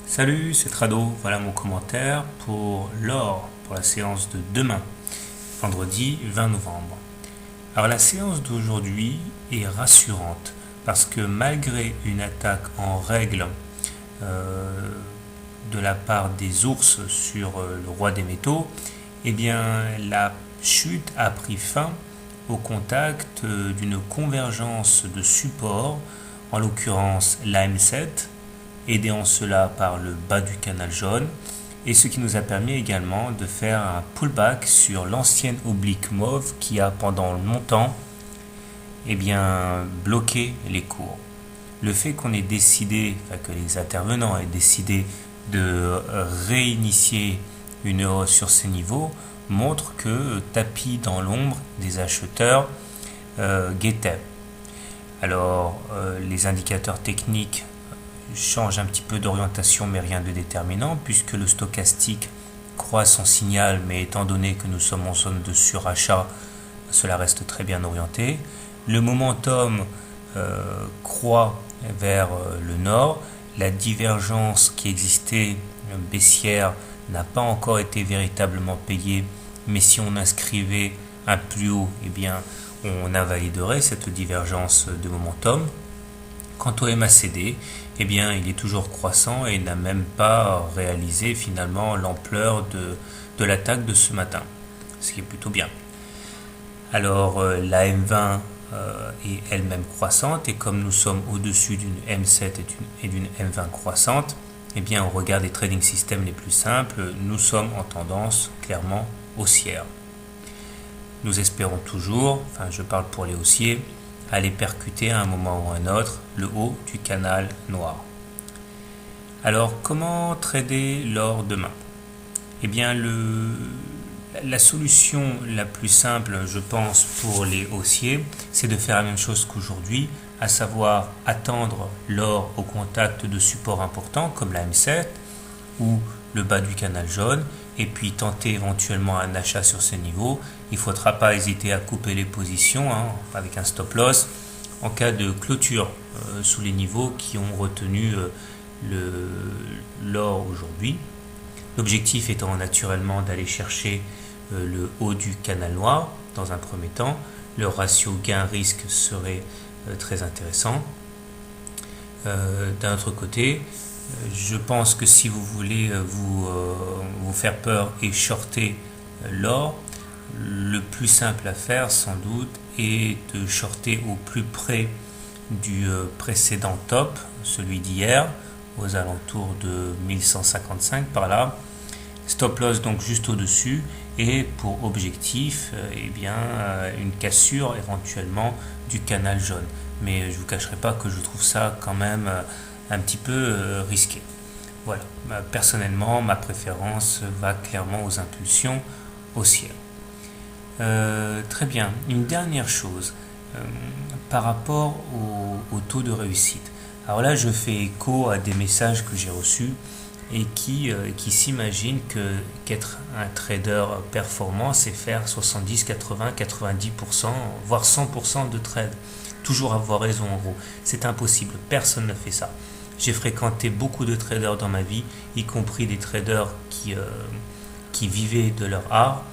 Salut, c'est Trado, voilà mon commentaire pour l'or, pour la séance de demain, vendredi 20 novembre. Alors la séance d'aujourd'hui est rassurante parce que malgré une attaque en règle de la part des ours sur le roi des métaux, eh bien la chute a pris fin au contact d'une convergence de supports, en l'occurrence la M7, aidé en cela par le bas du canal jaune, et ce qui nous a permis également de faire un pullback sur l'ancienne oblique mauve qui a pendant longtemps bloqué les cours. Le fait qu'on ait décidé, que les intervenants aient décidé de réinitier une hausse sur ces niveaux montre que tapis dans l'ombre des acheteurs guettaient. Alors les indicateurs techniques change un petit peu d'orientation mais rien de déterminant puisque le stochastique croît son signal, mais étant donné que nous sommes en zone de surachat, cela reste très bien orienté. Le momentum croît vers le nord. La divergence qui existait baissière n'a pas encore été véritablement payée, mais si on inscrivait un plus haut, on invaliderait cette divergence de momentum. Quant au MACD, il est toujours croissant et n'a même pas réalisé finalement l'ampleur de l'attaque de ce matin, ce qui est plutôt bien. Alors la M20 est elle-même croissante, et comme nous sommes au-dessus d'une M7 et d'une M20 croissante, au regard des trading systems les plus simples, nous sommes en tendance clairement haussière. Nous espérons toujours, je parle pour les haussiers, aller percuter à un moment ou à un autre le haut du canal noir. Alors comment trader l'or demain ? La solution la plus simple, je pense, pour les haussiers, c'est de faire la même chose qu'aujourd'hui, à savoir attendre l'or au contact de supports importants comme la M7 ou le bas du canal jaune, et puis tenter éventuellement un achat sur ces niveaux. Il ne faudra pas hésiter à couper les positions avec un stop loss en cas de clôture sous les niveaux qui ont retenu l'or aujourd'hui. L'objectif étant naturellement d'aller chercher le haut du canal noir dans un premier temps. Le ratio gain-risque serait très intéressant. D'un autre côté, je pense que si vous voulez vous faire peur et shorter l'or, le plus simple à faire sans doute est de shorter au plus près du précédent top, celui d'hier, aux alentours de 1155 par là. Stop loss donc juste au-dessus, et pour objectif une cassure éventuellement du canal jaune. Mais je ne vous cacherai pas que je trouve ça quand même un petit peu risqué. Voilà, personnellement, ma préférence va clairement aux impulsions haussières. Très bien, une dernière chose par rapport au taux de réussite. Alors là, je fais écho à des messages que j'ai reçus et qui s'imaginent qu'être un trader performant, c'est faire 70, 80, 90%, voire 100% de trade. Toujours avoir raison en gros. C'est impossible, personne ne fait ça. J'ai fréquenté beaucoup de traders dans ma vie, y compris des traders qui vivaient de leur art.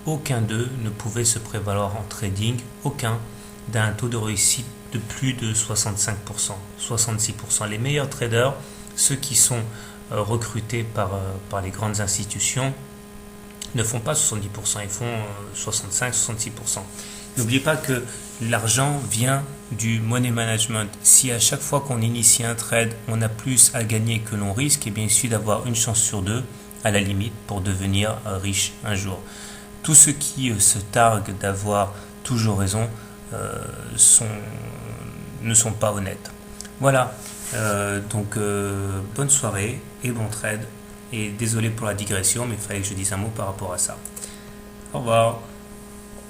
Aucun d'eux ne pouvait se prévaloir en trading, aucun, d'un taux de réussite de plus de 65%, 66%. Les meilleurs traders, ceux qui sont recrutés par les grandes institutions, ne font pas 70%, ils font 65-66%. N'oubliez pas que l'argent vient du money management. Si à chaque fois qu'on initie un trade, on a plus à gagner que l'on risque, il suffit d'avoir une chance sur deux, à la limite, pour devenir riche un jour. Tous ceux qui se targuent d'avoir toujours raison ne sont pas honnêtes. Voilà, bonne soirée et bon trade. Et désolé pour la digression, mais il fallait que je dise un mot par rapport à ça. Au revoir.